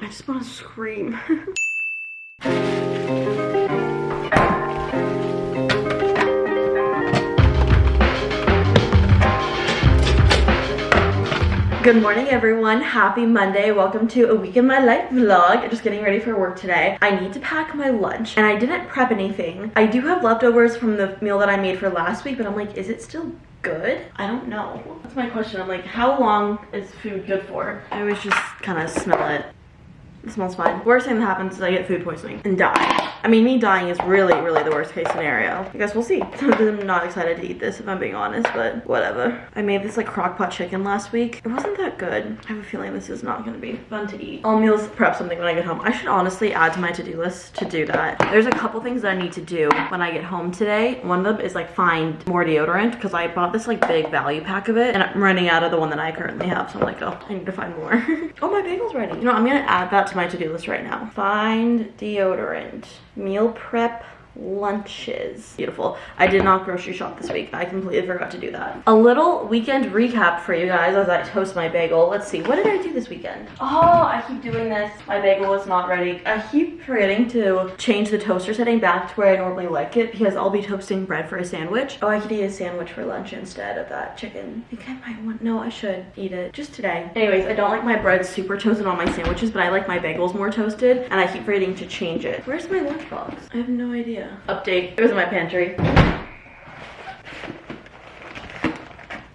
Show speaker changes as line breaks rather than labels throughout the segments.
I just want to scream. Good morning, everyone. Happy Monday. Welcome to a week in my life vlog. I'm just getting ready for work today. I need to pack my lunch and I didn't prep anything. I do have leftovers from the meal that I made for last week, but I'm like, is it still good? I don't know. That's my question. I'm like, how long is food good for? I always just kind of smell it. It smells fine. Worst thing that happens is I get food poisoning and die. I mean, me dying is really the worst case scenario. I guess we'll see. I'm not excited to eat this if I'm being honest, but whatever. I made this like crock pot chicken last week. It wasn't that good. I have a feeling this is not gonna be fun to eat. I'll meals prep something when I get home. I should honestly add to my to-do list to do that. There's a couple things that I need to do when I get home today. One of them is like find more deodorant because I bought this like big value pack of it and I'm running out of the one that I currently have. So I'm like, oh, I need to find more. Oh, my bagel's ready. You know, I'm gonna add that to my to-do list right now. Find deodorant. Meal prep lunches. Beautiful. I did not grocery shop this week. I completely forgot to do that. A little weekend recap for you guys as I toast my bagel. Let's see, what did I do this weekend? Oh, I keep doing this. My bagel is not ready. I keep forgetting to change the toaster setting back to where I normally like it because I'll be toasting bread for a sandwich. Oh, I could eat a sandwich for lunch instead of that chicken. I think I might want, no, I should eat it just today. Anyways, I don't like my bread super toasted on my sandwiches, but I like my bagels more toasted and I keep forgetting to change it. Where's my lunchbox? I have no idea. Update, it was in my pantry.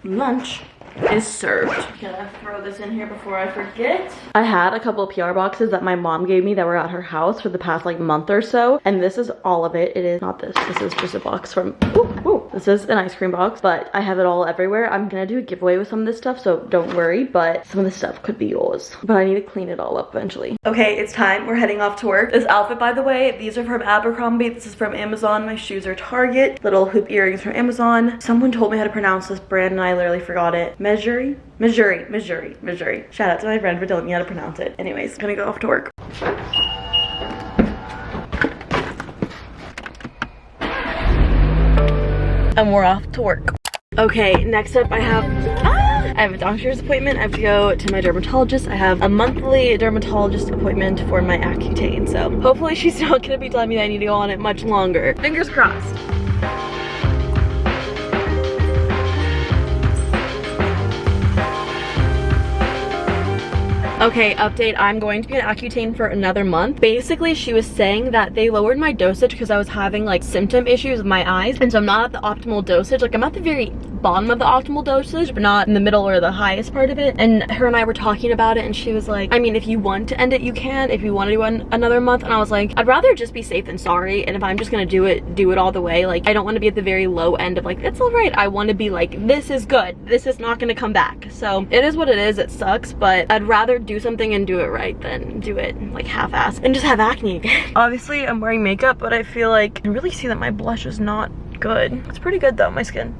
Lunch is served. Gonna throw this in here before I forget. I had a couple of PR boxes that my mom gave me that were at her house for the past like month or so, and this is all of it. It is not this. This is just a box from this is an ice cream box, but I have it all everywhere. I'm gonna do a giveaway with some of this stuff, so don't worry, but some of this stuff could be yours, but I need to clean it all up eventually. Okay, it's time. We're heading off to work. This outfit, by the way, these are from Abercrombie. This is from Amazon. My shoes are Target. Little hoop earrings from Amazon. Someone told me how to pronounce this brand and I literally forgot it. Missouri. Shout out to my friend for telling me how to pronounce it. Anyways, gonna go off to work. And we're off to work. Okay, next up I have a doctor's appointment. I have to go to my dermatologist. I have a monthly dermatologist appointment for my accutane, so hopefully she's not gonna be telling me that I need to go on it much longer. Fingers crossed. Okay, update, I'm going to be on Accutane for another month. Basically, she was saying that they lowered my dosage because I was having like symptom issues with my eyes, and so I'm not at the optimal dosage. Like I'm at the very bottom of the optimal dosage, but not in the middle or the highest part of it. And her and I were talking about it and she was like, I mean, if you want to end it, you can. If you want to do another month. And I was like, I'd rather just be safe than sorry. And if I'm just gonna do it all the way. Like I don't want to be at the very low end of like, it's all right. I want to be like, this is good. This is not gonna come back. So it is what it is. It sucks, but I'd rather do something and do it right than do it like half-assed and just have acne again. Obviously I'm wearing makeup, but I feel like I can really see that my blush is not good. It's pretty good though, my skin.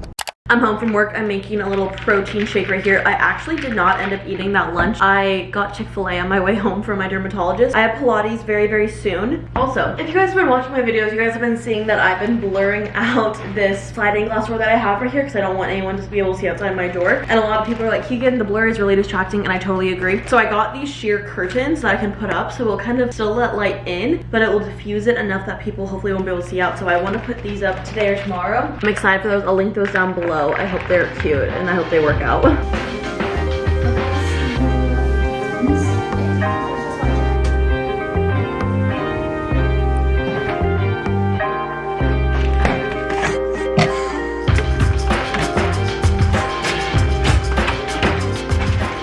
I'm home from work. I'm making a little protein shake right here. I actually did not end up eating that lunch. I got Chick-fil-A on my way home from my dermatologist. I have Pilates very soon. Also, if you guys have been watching my videos, you guys have been seeing that I've been blurring out this sliding glass door that I have right here because I don't want anyone to be able to see outside my door. And a lot of people are like, Keegan, the blur is really distracting, and I totally agree. So I got these sheer curtains that I can put up, so it will kind of still let light in, but it will diffuse it enough that people hopefully won't be able to see out. So I want to put these up today or tomorrow. I'm excited for those. I'll link those down below. I hope they're cute and I hope they work out.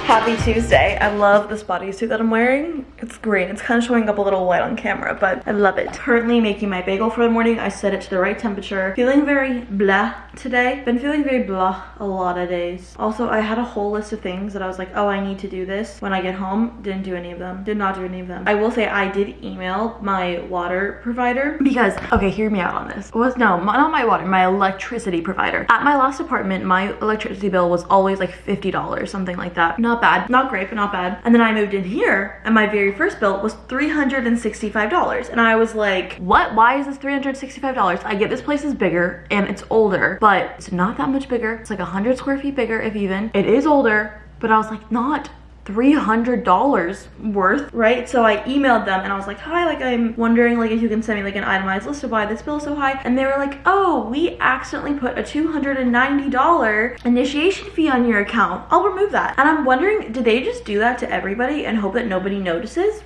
Happy Tuesday. I love this bodysuit that I'm wearing. It's green. It's kind of showing up a little white on camera, but I love it. Currently making my bagel for the morning. I set it to the right temperature. Feeling very blah today. Been feeling very blah a lot of days. Also, I had a whole list of things that I was like, oh, I need to do this when I get home. Didn't do any of them. Did not do any of them. I will say I did email my water provider because, okay, hear me out on this. No, not my water, my electricity provider. At my last apartment, my electricity bill was always like $50, something like that. Not bad. Not great, but not bad. And then I moved in here and my very first bill was $365. And I was like, what? Why is this $365? I get this place is bigger and it's older, but it's not that much bigger. It's like 100 square feet bigger, if even. It is older, but I was like, not $300 worth, right? So I emailed them and I was like, hi, like I'm wondering like if you can send me like an itemized list of why this bill is so high. And they were like, oh, we accidentally put a $290 initiation fee on your account. I'll remove that. And I'm wondering, did they just do that to everybody and hope that nobody notices?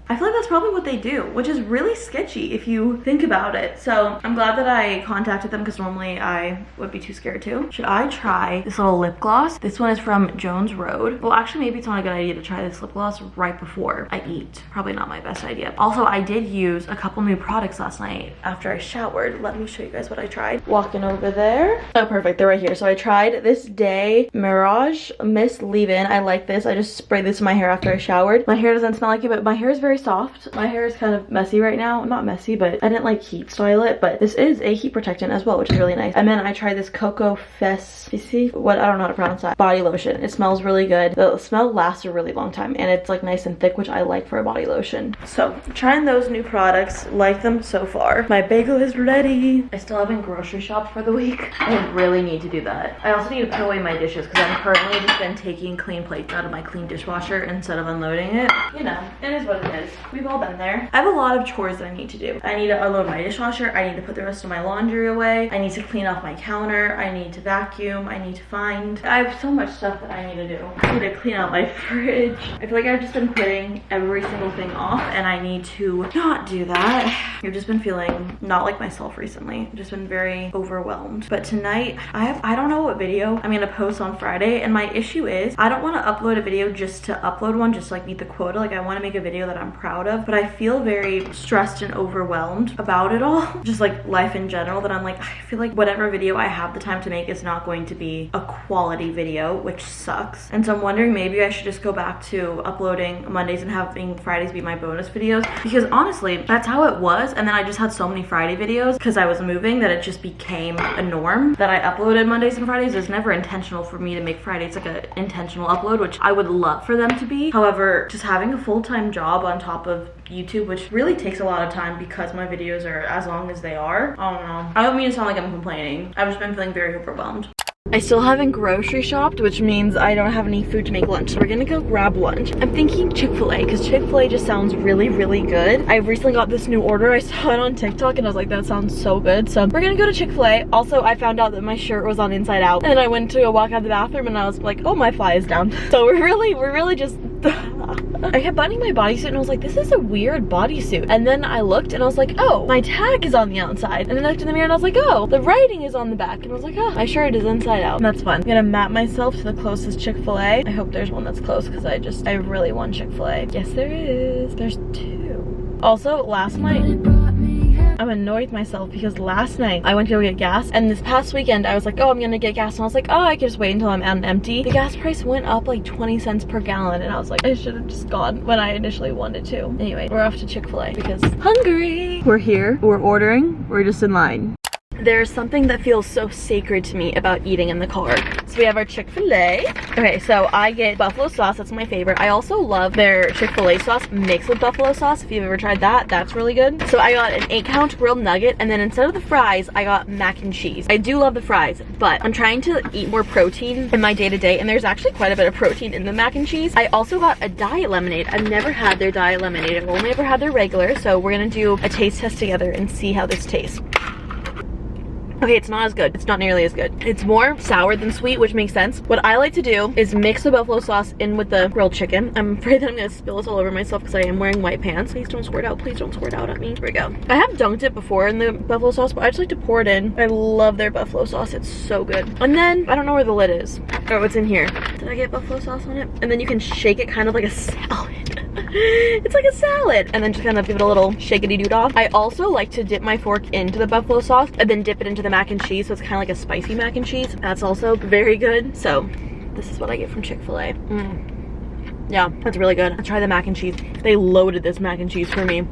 I feel like that's probably what they do, which is really sketchy if you think about it. So I'm glad that I contacted them because normally I would be too scared to. Should I try this little lip gloss? This one is from Jones Road. Well, actually, maybe it's not a good idea to try this lip gloss right before I eat. Probably not my best idea. Also, I did use a couple new products last night after I showered. Let me show you guys what I tried. Walking over there. Oh, perfect. They're right here. So I tried this Day Mirage Mist Leave-In. I like this. I just sprayed this in my hair after I showered. My hair doesn't smell like it, but my hair is very soft. My hair is kind of messy right now. Not messy, but I didn't like heat style it, but this is a heat protectant as well, which is really nice. And then I tried this Coco Fessi, what, I don't know how to pronounce that, body lotion. It smells really good. The smell lasts a really long time and it's like nice and thick, which I like for a body lotion. So trying those new products, like them so far. My bagel is ready. I still haven't grocery shopped for the week. I really need to do that. I also need to put away my dishes because I'm currently just been taking clean plates out of my clean dishwasher instead of unloading it. You know, it is what it is. We've all been there. I have a lot of chores that I need to do. I need to unload my dishwasher. I need to put the rest of my laundry away. I need to clean off my counter. I need to vacuum. I need to find. I have so much stuff that I need to do. I need to clean out my fridge. I feel like I've just been putting every single thing off and I need to not do that. I've just been feeling not like myself recently. I've just been very overwhelmed. But tonight, I don't know what video I'm gonna post on Friday, and my issue is I don't want to upload a video just to upload one, just to, like meet the quota. Like I want to make a video that I'm proud of, but I feel very stressed and overwhelmed about it all. Just like life in general, that I'm like, I feel like whatever video I have the time to make is not going to be a quality video, which sucks. And so I'm wondering maybe I should just go back to uploading Mondays and having Fridays be my bonus videos, because honestly that's how it was. And then I just had so many Friday videos because I was moving that it just became a norm that I uploaded Mondays and Fridays. It was never intentional for me to make Fridays like an intentional upload, which I would love for them to be. However, just having a full-time job on top of YouTube, which really takes a lot of time because my videos are as long as they are. I don't know. I don't mean to sound like I'm complaining. I've just been feeling very overwhelmed. I still haven't grocery shopped, which means I don't have any food to make lunch. So we're gonna go grab lunch. I'm thinking Chick-fil-A because Chick-fil-A just sounds really, really good. I recently got this new order. I saw it on TikTok and I was like, that sounds so good. So we're gonna go to Chick-fil-A. Also, I found out that my shirt was on inside out. And then I went to go walk out the bathroom and I was like, oh, my fly is down. So we're really just... I kept buttoning my bodysuit and I was like, this is a weird bodysuit. And then I looked and I was like, oh, my tag is on the outside. And then I looked in the mirror and I was like, oh, the writing is on the back. And I was like, oh, my shirt is inside out. And that's fun. I'm gonna map myself to the closest Chick-fil-A. I hope there's one that's close because I really want Chick-fil-A. Yes, there is. There's two. Also, last night, I'm annoyed with myself because last night I went to go get gas, and this past weekend I was like, oh, I'm gonna get gas, and I was like, oh, I can just wait until I'm out and empty. The gas price went up like 20 cents per gallon, and I was like, I should have just gone when I initially wanted to. Anyway, we're off to Chick-fil-A because hungry. We're here, we're ordering, we're just in line. There's something that feels so sacred to me about eating in the car. So we have our Chick-fil-A. Okay, so I get buffalo sauce. That's my favorite. I also love their Chick-fil-A sauce mixed with buffalo sauce. If you've ever tried that, that's really good. So I got an 8-count grilled nugget, and then instead of the fries, I got mac and cheese. I do love the fries, but I'm trying to eat more protein in my day-to-day, and there's actually quite a bit of protein in the mac and cheese. I also got a diet lemonade. I've never had their diet lemonade. I've only ever had their regular, so we're gonna do a taste test together and see how this tastes. Okay, it's not as good. It's not nearly as good. It's more sour than sweet, which makes sense. What I like to do is mix the buffalo sauce in with the grilled chicken. I'm afraid that I'm gonna spill this all over myself because I am wearing white pants. Please don't squirt out. Please don't squirt out at me. Here we go. I have dunked it before in the buffalo sauce, but I just like to pour it in. I love their buffalo sauce. It's so good. And then, I don't know where the lid is. Oh, it's in here. Did I get buffalo sauce on it? And then you can shake it kind of like a salad. It's like a salad, and then just kind of give it a little shakety-doo-dah. I also like to dip my fork into the buffalo sauce and then dip it into the mac and cheese, so it's kind of like a spicy mac and cheese. That's also very good. So this is what I get from Chick-fil-A. Yeah, that's really good. I'll try the mac and cheese. They loaded this mac and cheese for me.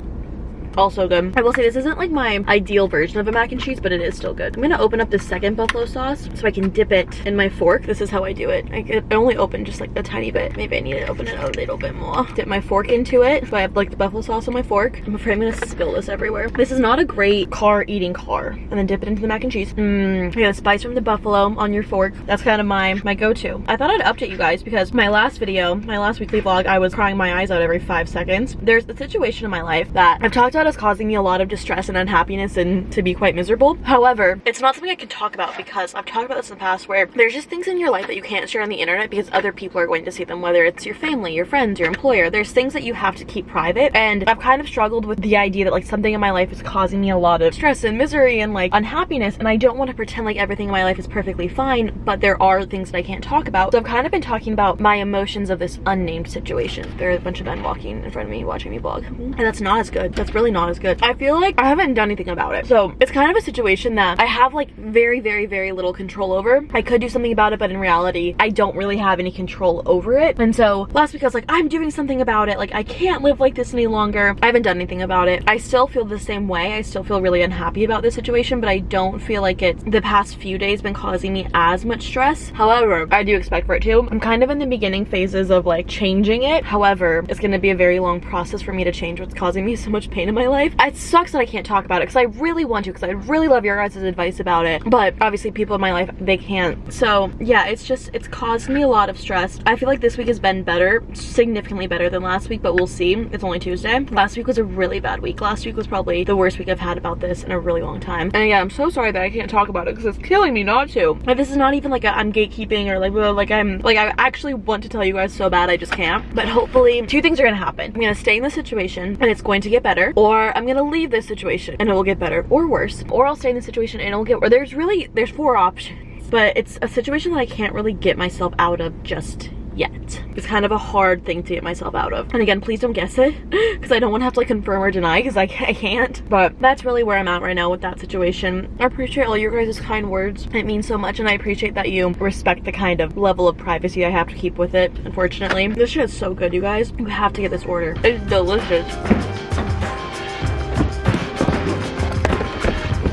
Also good. I will say this isn't like my ideal version of a mac and cheese, but it is still good. I'm gonna open up the second buffalo sauce so I can dip it in my fork. This is how I do it. I only open just like a tiny bit. Maybe I need to open it a little bit more. Dip my fork into it. So I have like the buffalo sauce on my fork. I'm afraid I'm gonna spill this everywhere. This is not a great eating car. And then dip it into the mac and cheese. You got a spice from the buffalo on your fork. That's kind of my go-to. I thought I'd update you guys because my last video, my last weekly vlog, I was crying my eyes out every 5 seconds. There's a situation in my life that I've talked about as causing me a lot of distress and unhappiness and to be quite miserable. However, it's not something I can talk about because I've talked about this in the past where there's just things in your life that you can't share on the internet because other people are going to see them, whether it's your family, your friends, your employer. There's things that you have to keep private, and I've kind of struggled with the idea that like something in my life is causing me a lot of stress and misery and like unhappiness, and I don't want to pretend like everything in my life is perfectly fine, but there are things that I can't talk about. So I've kind of been talking about my emotions of this unnamed situation. There are a bunch of men walking in front of me watching me vlog, and that's not as good. That's really not as good. I feel like I haven't done anything about it, so it's kind of a situation that I have like very little control over. I could do something about it, but in reality I don't really have any control over it. And so last week I was like, I'm doing something about it, like I can't live like this any longer. I haven't done anything about it. I still feel the same way. I still feel really unhappy about this situation, but I don't feel like it's the past few days been causing me as much stress. However, I do expect for it to. I'm kind of in the beginning phases of like changing it. However, it's going to be a very long process for me to change what's causing me so much pain in my life. It sucks that I can't talk about it because I really want to, because I really love your guys' advice about it, but obviously people in my life, they can't. So yeah, it's caused me a lot of stress. I feel like this week has been better, significantly better than last week, but we'll see. It's only Tuesday. Last week was a really bad week. Last week was probably the worst week I've had about this in a really long time. And yeah, I'm so sorry that I can't talk about it because it's killing me not to. Like, this is not even like I'm gatekeeping or I actually want to tell you guys so bad, I just can't. But hopefully 2 things are gonna happen. I'm gonna stay in this situation and it's going to get better, or I'm gonna leave this situation and it will get better or worse, or I'll stay in the situation and it'll get worse. There's 4 options, but it's a situation that I can't really get myself out of just yet. It's kind of a hard thing to get myself out of. And again, please don't guess it because I don't want to have to like confirm or deny because I can't. But that's really where I'm at right now with that situation. I appreciate all your guys' kind words. It means so much, and I appreciate that you respect the kind of level of privacy I have to keep with it, unfortunately. This shit is so good, you guys. You have to get this order. It's delicious.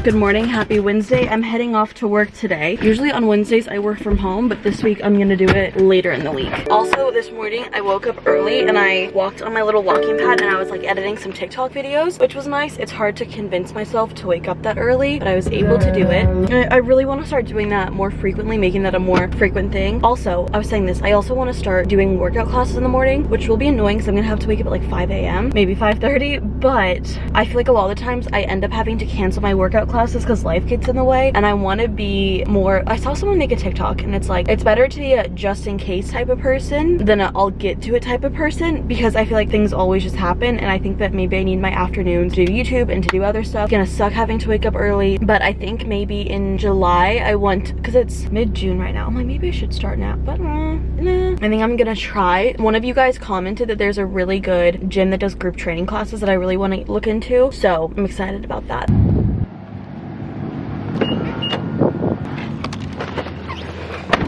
Good morning, happy Wednesday. I'm heading off to work today. Usually on Wednesdays I work from home, but this week I'm gonna do it later in the week. Also, this morning I woke up early and I walked on my little walking pad and I was like editing some TikTok videos, which was nice. It's hard to convince myself to wake up that early, but I was able to do it. I really want to start doing that more frequently, making that a more frequent thing. Also, I was saying this, I also want to start doing workout classes in the morning, which will be annoying because I'm gonna have to wake up at like 5 a.m, maybe 5:30, but I feel like a lot of the times I end up having to cancel my workout classes because life gets in the way, and I want to be more. I saw someone make a TikTok and it's like, it's better to be a just in case type of person than a I'll get to it type of person, because I feel like things always just happen, and I think that maybe I need my afternoon to do YouTube and to do other stuff. It's gonna suck having to wake up early, but I think maybe in July I want, because it's mid-June right now, I'm like, maybe I should start now, but nah. I think I'm gonna try. One of you guys commented that there's a really good gym that does group training classes that I really want to look into, so I'm excited about that.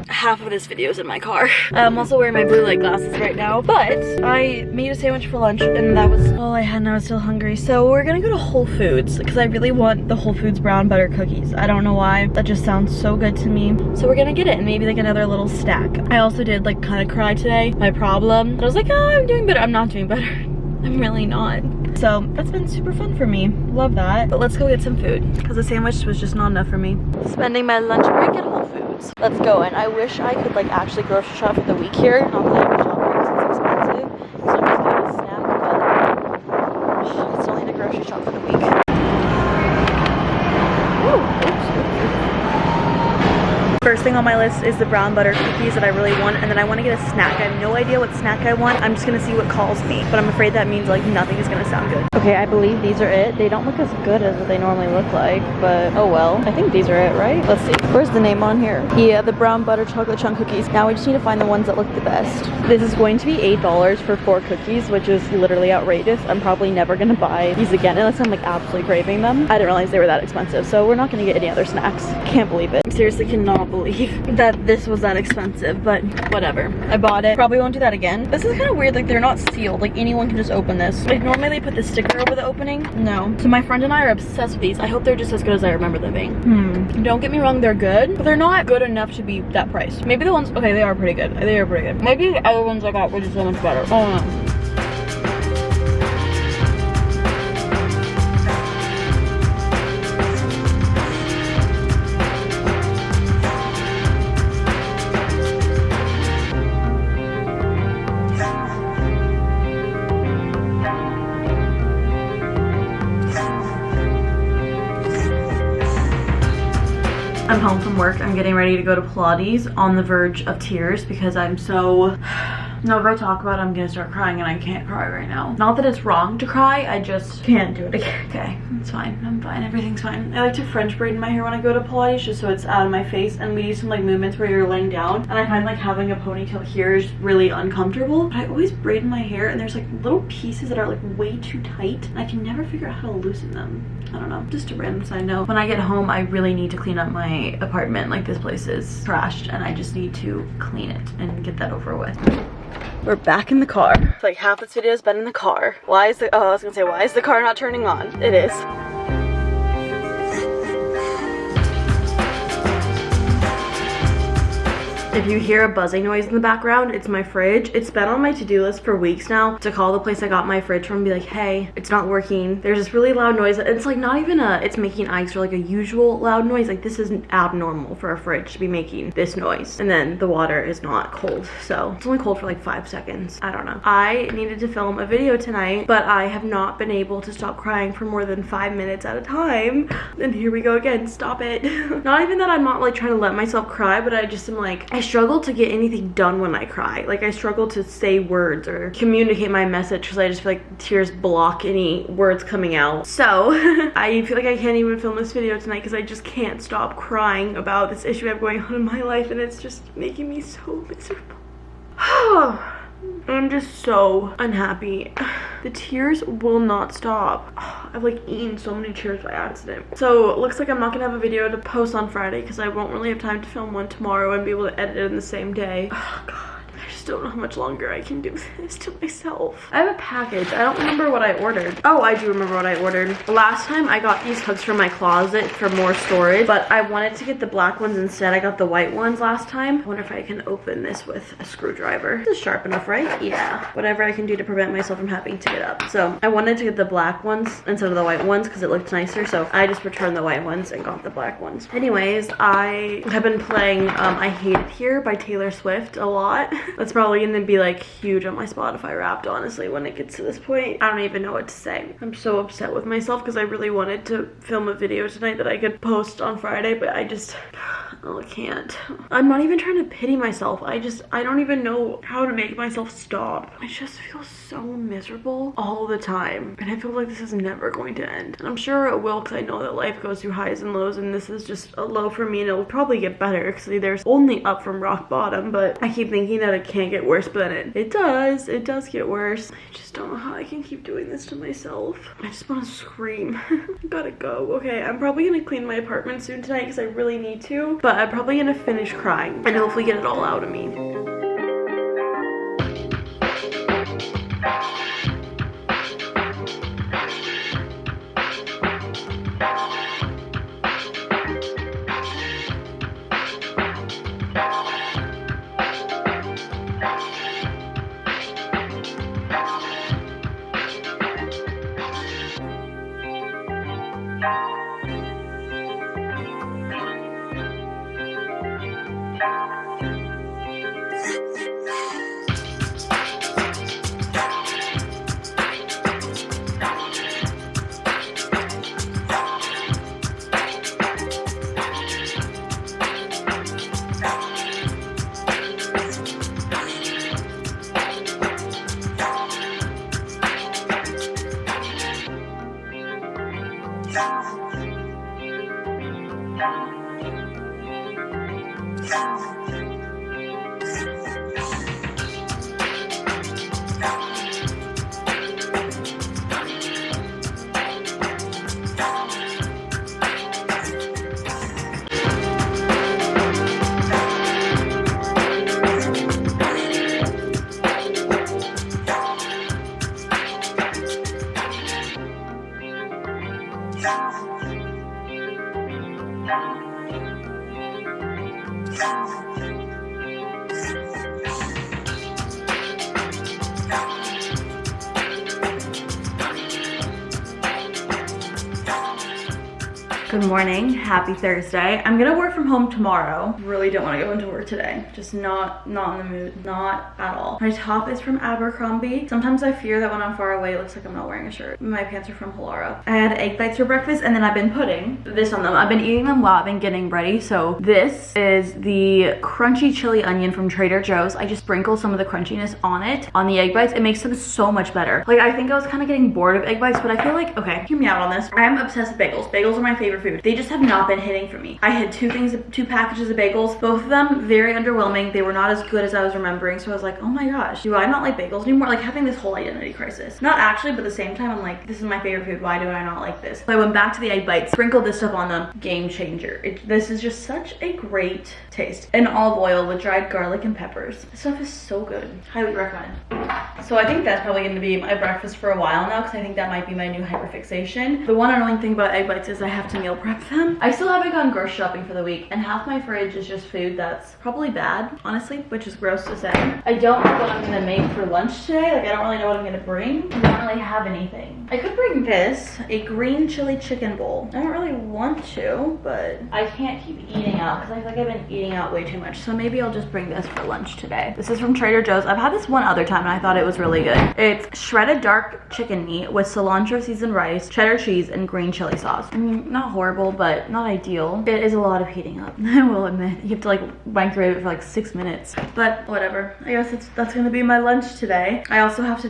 Half of this video is in my car. I'm also wearing my blue light glasses right now, but I made a sandwich for lunch and that was all I had and I was still hungry. So we're gonna go to Whole Foods because I really want the Whole Foods brown butter cookies. I don't know why, that just sounds so good to me. So we're gonna get it and maybe like another little stack. I also did like kind of cry today, my problem. I was like, oh, I'm doing better. I'm not doing better. I'm really not. So that's been super fun for me. Love that. But let's go get some food because the sandwich was just not enough for me. Spending my lunch break at Whole Foods. Let's go. And I wish I could like actually grocery shop for the week here. Not that I would shop here because it's expensive. So I'm just getting a snack, but it's only the grocery shop for the week. Ooh, oops. First thing on my list is the brown butter cookies that I really want, and then I want to get a snack. I have no idea what snack I want. I'm just gonna see what calls me, but I'm afraid that means like nothing is gonna sound good. Okay, I believe these are it. They don't look as good as what they normally look like, but oh well. I think these are it, right? Let's see. Where's the name on here? Yeah, the brown butter chocolate chunk cookies. Now we just need to find the ones that look the best. This is going to be $8 for 4 cookies, which is literally outrageous. I'm probably never gonna buy these again unless I'm like absolutely craving them. I didn't realize they were that expensive, so we're not gonna get any other snacks. Can't believe it. I seriously cannot believe that this was that expensive, but whatever. I bought it. Probably won't do that again. This is kind of weird, like they're not sealed. Like anyone can just open this. Like normally they put the sticker over the opening. No. So my friend and I are obsessed with these. I hope they're just as good as I remember them being. Don't get me wrong, they're good, but they're not good enough to be that price. Maybe the ones, okay, they are pretty good. They are pretty good. Maybe the other ones I got were just so much better. Oh no. I'm home from work. I'm getting ready to go to Pilates, on the verge of tears because I'm so... Whenever I talk about it, I'm gonna start crying and I can't cry right now. Not that it's wrong to cry, I just can't do it again. Okay, it's fine. I'm fine. Everything's fine. I like to French braid my hair when I go to Pilates just so it's out of my face, and we do some like movements where you're laying down, and I find like having a ponytail here is really uncomfortable. But I always braid my hair and there's like little pieces that are like way too tight and I can never figure out how to loosen them. I don't know. Just a random side note. When I get home, I really need to clean up my apartment. Like this place is trashed and I just need to clean it and get that over with. We're back in the car. Like half this video has been in the car. Why is the, oh, I was gonna say, why is the car not turning on? It is. If you hear a buzzing noise in the background, it's my fridge. It's been on my to-do list for weeks now to call the place I got my fridge from and be like, hey, it's not working. There's this really loud noise. It's like not even it's making ice or like a usual loud noise. Like this isn't abnormal for a fridge to be making this noise. And then the water is not cold. So it's only cold for like 5 seconds. I don't know. I needed to film a video tonight, but I have not been able to stop crying for more than 5 minutes at a time. And here we go again. Stop it. Not even that I'm not like trying to let myself cry, but I just am like, I struggle to get anything done when I cry. Like I struggle to say words or communicate my message because I just feel like tears block any words coming out. So I feel like I can't even film this video tonight because I just can't stop crying about this issue I have going on in my life, and it's just making me so miserable. I'm just so unhappy. The tears will not stop. I've like eaten so many tears by accident. So it looks like I'm not gonna have a video to post on Friday because I won't really have time to film one tomorrow and be able to edit it in the same day. Oh god. I just don't know how much longer I can do this to myself. I have a package. I don't remember what I ordered. Oh, I do remember what I ordered. Last time I got these hooks from my closet for more storage, but I wanted to get the black ones instead. I got the white ones last time. I wonder if I can open this with a screwdriver. This is sharp enough, right? Yeah. Whatever I can do to prevent myself from having to get up. So I wanted to get the black ones instead of the white ones because it looked nicer. So I just returned the white ones and got the black ones. Anyways, I have been playing I Hate It Here by Taylor Swift a lot. That's probably gonna be like huge on my Spotify Wrapped, honestly, when it gets to this point. I don't even know what to say. I'm so upset with myself because I really wanted to film a video tonight that I could post on Friday, but I just, oh, I can't. I'm not even trying to pity myself. I don't even know how to make myself stop. I just feel so miserable all the time, and I feel like this is never going to end. And I'm sure it will because I know that life goes through highs and lows, and this is just a low for me, and it'll probably get better because there's only up from rock bottom, but I keep thinking that it can't get worse, but then it does get worse. I just don't know how I can keep doing this to myself. I just want to scream. I gotta go. Okay, I'm probably gonna clean my apartment soon tonight because I really need to, but I'm probably gonna finish crying and hopefully get it all out of me. Good morning, happy Thursday. I'm gonna work from home tomorrow. Really don't want to go into work today. Just not in the mood, not at all. My top is from Abercrombie. Sometimes I fear that when I'm far away, it looks like I'm not wearing a shirt. My pants are from Halara. I had egg bites for breakfast and then I've been putting this on them. I've been eating them while I've been getting ready. So this is the crunchy chili onion from Trader Joe's. I just sprinkle some of the crunchiness on it, on the egg bites. It makes them so much better. Like, I think I was kind of getting bored of egg bites, but I feel like, okay, hear me out on this. I'm obsessed with bagels. Bagels are my favorite food. They just have not been hitting for me. I had two packages of bagels, both of them very underwhelming. They were not as good as I was remembering. So I was like, oh my gosh, do I not like bagels anymore? Like, having this whole identity crisis. Not actually, but at the same time, I'm like, this is my favorite food. Why do I not like this? So I went back to the egg bites, sprinkled this stuff on them. Game changer. This is just such a great taste. And olive oil with dried garlic and peppers. This stuff is so good. Highly recommend. So I think that's probably going to be my breakfast for a while now, because I think that might be my new hyperfixation. The one annoying thing about egg bites is I have to meal prep them. I still haven't gone grocery shopping for the week, and half my fridge is just food that's probably bad, honestly, which is gross to say. I don't know what I'm going to make for lunch today. Like, I don't really know what I'm going to bring. I don't really have anything. I could bring this, a green chili chicken bowl. I don't really want to, but I can't keep eating out because I feel like I've been eating out way too much. So maybe I'll just bring this for lunch today. This is from Trader Joe's. I've had this one other time and I thought it was really good. It's shredded dark chicken meat with cilantro seasoned rice, cheddar cheese, and green chili sauce. I mean, not horrible, but not ideal. It is a lot of heating up, I will admit. You have to like microwave it for like 6 minutes, but whatever. I guess that's gonna be my lunch today. I also have to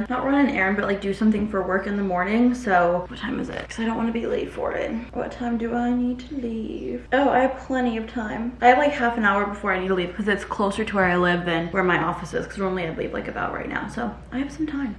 not run an errand, but like do something for work in the morning. So what time is it? Because I don't want to be late for it. What time do I need to leave? Oh, I have plenty of time. I have like half an hour before I need to leave because it's closer to where I live than where my office is, because normally I'd leave like about right now. So I have some time.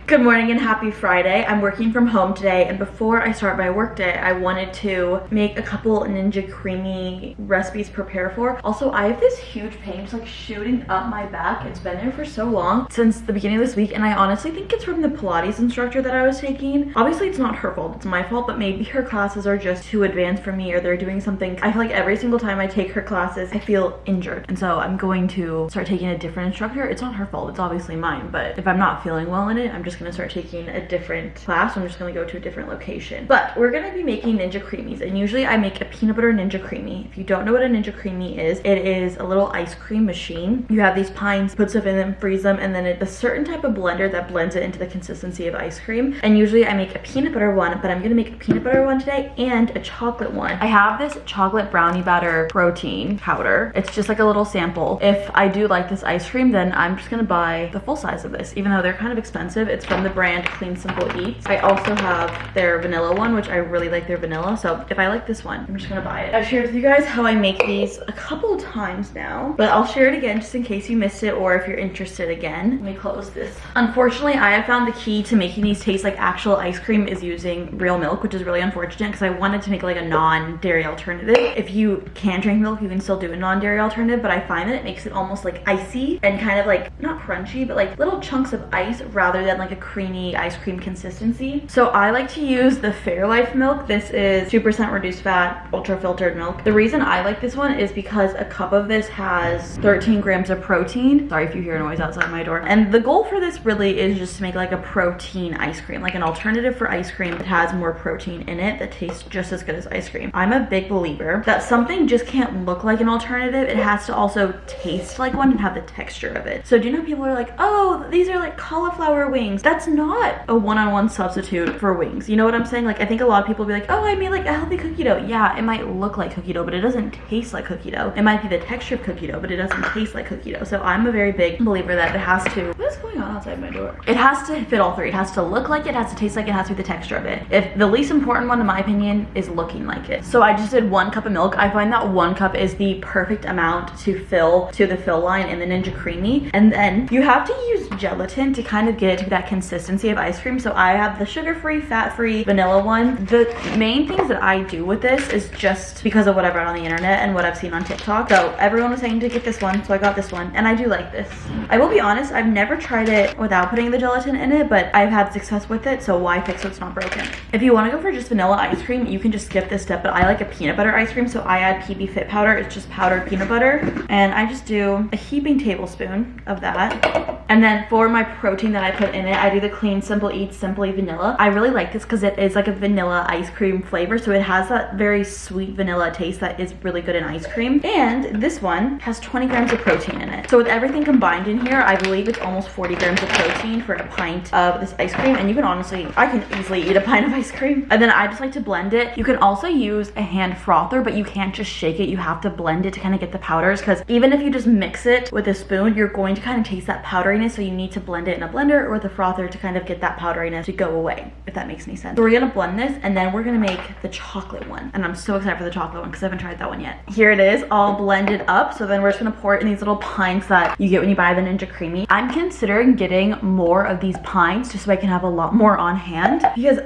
Good morning and happy Friday. I'm working from home today, and before I start my work day, I wanted to make a couple Ninja Creamy recipes to prepare for. Also, I have this huge pain just like shooting up my back. It's been there for so long, since the beginning of this week, and I honestly think it's from the Pilates instructor that I was taking. Obviously, it's not her fault, it's my fault, but maybe her classes are just too advanced for me, or they're doing something. I feel like every single time I take her classes, I feel injured, and so I'm going to start taking a different instructor. It's not her fault, it's obviously mine, but if I'm not feeling well in it, I'm just gonna start taking a different class. I'm just gonna go to a different location. But we're gonna be making Ninja Creamies, and usually I make a peanut butter Ninja Creamy. If you don't know what a Ninja Creamy is, it is a little ice cream machine. You have these pines, put stuff in them, freeze them, and then it's a certain type of blender that blends it into the consistency of ice cream. And usually I make a peanut butter one, but I'm gonna make a peanut butter one today and a chocolate one. I have this chocolate brownie batter protein powder. It's just like a little sample. If I do like this ice cream, then I'm just gonna buy the full size of this, even though they're kind of expensive. It's from the brand Clean Simple Eats. I also have their vanilla one, which I really like their vanilla, so if I like this one, I'm just gonna buy it. I've shared with you guys how I make these a couple times now, but I'll share it again just in case you missed it, or if you're interested again. Let me close this. Unfortunately, I have found the key to making these taste like actual ice cream is using real milk, which is really unfortunate because I wanted to make like a non-dairy alternative. If you can drink milk, you can still do a non-dairy alternative, but I find that it makes it almost like icy and kind of like, not crunchy, but like little chunks of ice rather than like a creamy ice cream consistency. So I like to use the Fairlife milk. This is 2% reduced fat, ultra filtered milk. The reason I like this one is because a cup of this has 13 grams of protein. Sorry if you hear a noise outside my door. And the goal for this really is just to make like a protein ice cream, like an alternative for ice cream that has more protein in it that tastes just as good as ice cream. I'm a big believer that something just can't look like an alternative. It has to also taste like one and have the texture of it. So do you know people are like, oh, these are like cauliflower wings. That's not a one-on-one substitute for wings. You know what I'm saying? Like, I think a lot of people will be like, oh, I made like a healthy cookie dough. Yeah, it might look like cookie dough, but it doesn't taste like cookie dough. It might be the texture of cookie dough, but it doesn't taste like cookie dough. So I'm a very big believer that it has to, what is going on outside my door? It has to fit all three. It has to look like it, has to taste like it, has to be the texture of it. If the least important one, in my opinion, is looking like it. So I just did 1 cup of milk. I find that 1 cup is the perfect amount to fill to the fill line in the Ninja Creamy. And then you have to use gelatin to kind of get it to that consistency of ice cream. So I have the sugar-free, fat-free, vanilla one. The main things that I do with this is just because of what I've read on the internet and what I've seen on TikTok. So everyone was saying to get this one, so I got this one, and I do like this. I will be honest, I've never tried it without putting the gelatin in it, but I've had success with it, so why fix so it's not broken? If you want to go for just vanilla ice cream, you can just skip this step, but I like a peanut butter ice cream, so I add PB Fit powder. It's just powdered peanut butter, and I just do a heaping tablespoon of that. And then for my protein that I put in it, I do the Clean Simple Eat Simply Vanilla. I really like this because it is like a vanilla ice cream flavor, so it has that very sweet vanilla taste that is really good in ice cream. And this one has 20 grams of protein in it. So with everything combined in here, I believe it's almost 40 grams of protein for a pint of this ice cream. And you can honestly, I can easily eat a pint of ice cream. And then I just like to blend it. You can also use a hand frother, but you can't just shake it. You have to blend it to kind of get the powders, because even if you just mix it with a spoon, you're going to kind of taste that powderiness. So you need to blend it in a blender or with a frother to kind of get that powderiness to go away, if that makes any sense. So we're gonna blend this, and then we're gonna make the chocolate one. And I'm so excited for the chocolate one because I haven't tried that one yet. Here it is, all blended up. So then we're just gonna pour it in these little pints that you get when you buy the Ninja Creami. I'm considering getting more of these pints just so I can have a lot more on hand, because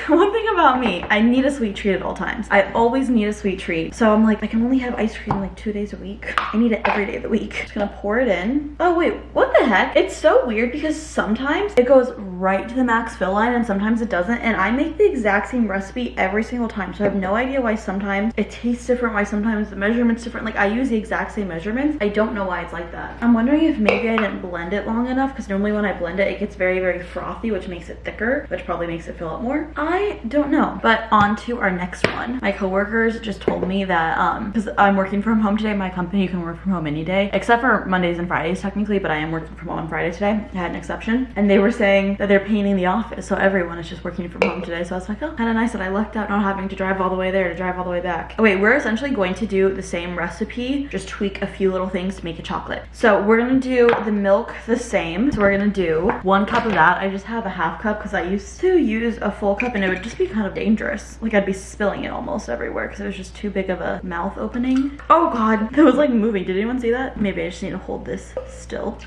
one thing about me, I need a sweet treat at all times. I always need a sweet treat. So I'm like, I can only have ice cream like 2 days a week. I need it every day of the week. Just gonna pour it in. Oh wait, what the heck? It's so weird because sometimes it goes right to the max fill line and sometimes it doesn't, and I make the exact same recipe every single time, so I have no idea why sometimes it tastes different, why sometimes the measurement's different. Like, I use the exact same measurements. I don't know why it's like that. I'm wondering if maybe I didn't blend it long enough, because normally when I blend it, it gets very, very frothy, which makes it thicker, which probably makes it fill up more. I don't know. But on to our next one. My coworkers just told me that because I'm working from home today, my company, you can work from home any day except for Mondays and Fridays technically, but I am working from home on Friday today. I had an exception, and they were saying that they're painting the office, so everyone is just working from home today. So I was like, oh, kind of nice that I lucked out not having to drive all the way there to drive all the way back. Oh wait, we're essentially going to do the same recipe, just tweak a few little things to make a chocolate. So we're gonna do the milk the same. So we're gonna do 1 cup of that. I just have a half cup because I used to use a full cup and it would just be kind of dangerous. Like, I'd be spilling it almost everywhere because it was just too big of a mouth opening. Oh god, that was like moving. Did anyone see that? Maybe I just need to hold this still.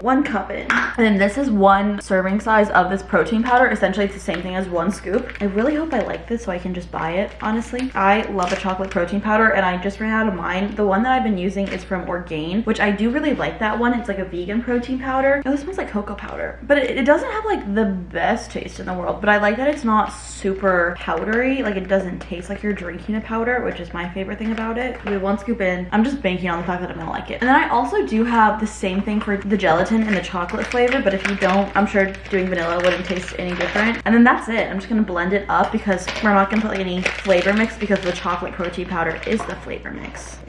1 cup in. And then this is 1 serving size of this protein powder. Essentially, it's the same thing as 1 scoop. I really hope I like this so I can just buy it, honestly. I love a chocolate protein powder, and I just ran out of mine. The one that I've been using is from Orgain, which I do really like that one. It's like a vegan protein powder. Oh, this smells like cocoa powder. But it doesn't have like the best taste in the world, but I like that it's not super powdery. Like, it doesn't taste like you're drinking a powder, which is my favorite thing about it. We have 1 scoop in. I'm just banking on the fact that I'm gonna like it. And then I also do have the same thing for the gelatin and the chocolate flavor, but if you don't, I'm sure doing vanilla wouldn't taste any different. And then that's it. I'm just gonna blend it up because we're not gonna put like any flavor mix, because the chocolate protein powder is the flavor mix.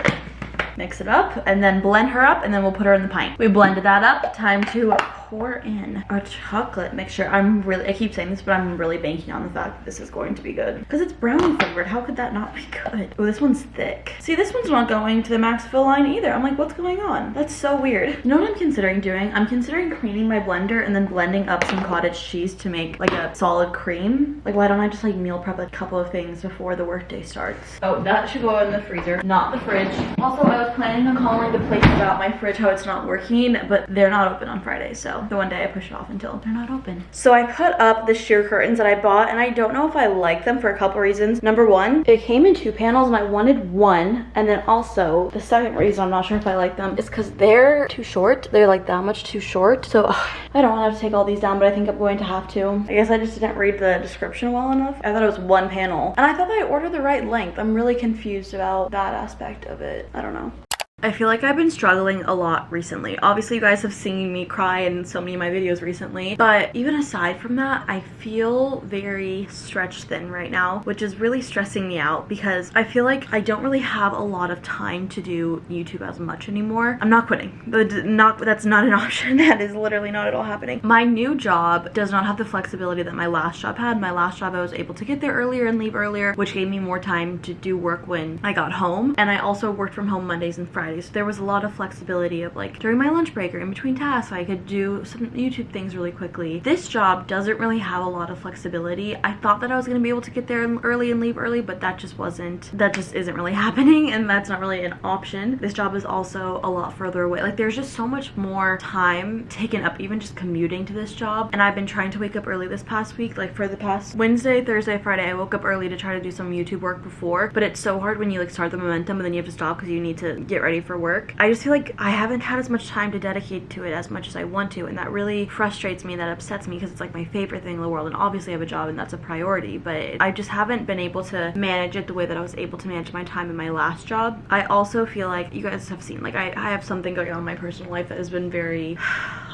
Mix it up and then blend her up, and then we'll put her in the pint. We blended that up. Time to pour in our chocolate mixture. I keep saying this, but I'm really banking on the fact that this is going to be good because it's brownie flavored. How could that not be good? Oh, this one's thick. See, this one's not going to the max fill line either. I'm like, what's going on? That's so weird. You know what I'm considering doing? I'm considering cleaning my blender and then blending up some cottage cheese to make like a solid cream. Like, why don't I just like meal prep a couple of things before the workday starts? Oh, that should go in the freezer, not the fridge. Also, I was planning on calling the place about my fridge, how it's not working, but they're not open on Friday, so the one day I push it off until they're not open. So I put up the sheer curtains that I bought, and I don't know if I like them for a couple reasons. Number one, it came in 2 panels and I wanted 1, and then also the second reason I'm not sure if I like them is because they're too short. They're like that much too short, so I don't want to have to take all these down, but I think I'm going to have to. I guess I just didn't read the description well enough. I thought it was 1 panel, and I thought I ordered the right length. I'm really confused about that aspect of it. I don't know. I feel like I've been struggling a lot recently. Obviously, you guys have seen me cry in so many of my videos recently, but even aside from that, I feel very stretched thin right now, which is really stressing me out because I feel like I don't really have a lot of time to do YouTube as much anymore. I'm not quitting. That's not an option. That is literally not at all happening. My new job does not have the flexibility that my last job had. My last job, I was able to get there earlier and leave earlier, which gave me more time to do work when I got home. And I also worked from home Mondays and Fridays. Friday. So there was a lot of flexibility of like during my lunch break or in between tasks, I could do some YouTube things really quickly. This job doesn't really have a lot of flexibility. I thought that I was going to be able to get there early and leave early, but that just isn't really happening, and that's not really an option. This job is also a lot further away. Like there's just so much more time taken up even just commuting to this job. And I've been trying to wake up early this past week. Like for the past Wednesday, Thursday, Friday, I woke up early to try to do some YouTube work before, but it's so hard when you like start the momentum and then you have to stop because you need to get ready for work. I just feel like I haven't had as much time to dedicate to it as much as I want to, and that really frustrates me and that upsets me because it's like my favorite thing in the world, and obviously I have a job and that's a priority, but I just haven't been able to manage it the way that I was able to manage my time in my last job. I also feel like you guys have seen, like I have something going on in my personal life that has been very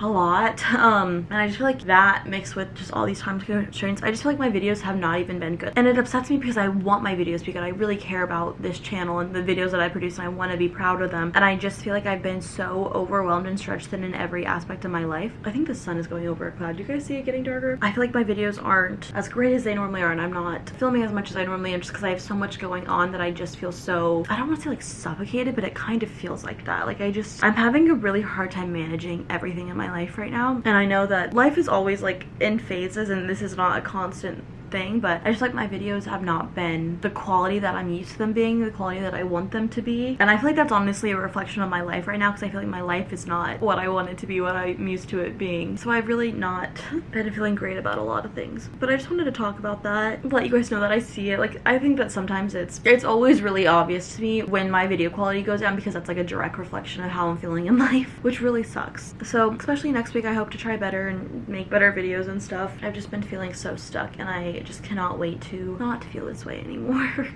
a lot, and I just feel like that mixed with just all these time constraints, I just feel like my videos have not even been good, and it upsets me because I want my videos, because I really care about this channel and the videos that I produce, and I want to be proud of them, and I just feel like I've been so overwhelmed and stretched thin in every aspect of my life. I think the sun is going over a cloud. Do you guys see it getting darker? I feel like my videos aren't as great as they normally are, and I'm not filming as much as I normally am just because I have so much going on that I just feel so, I don't want to say like suffocated, but it kind of feels like that. Like I'm having a really hard time managing everything in my life right now, and I know that life is always like in phases and this is not a constant thing, but I just like my videos have not been the quality that I'm used to them being, the quality that I want them to be, and I feel like that's honestly a reflection of my life right now because I feel like my life is not what I want it to be, what I'm used to it being. So I've really not been feeling great about a lot of things, but I just wanted to talk about that, let you guys know that I see it. Like I think that sometimes it's always really obvious to me when my video quality goes down because that's like a direct reflection of how I'm feeling in life, which really sucks. So especially next week I hope to try better and make better videos and stuff. I've just been feeling so stuck, and I just cannot wait to not feel this way anymore.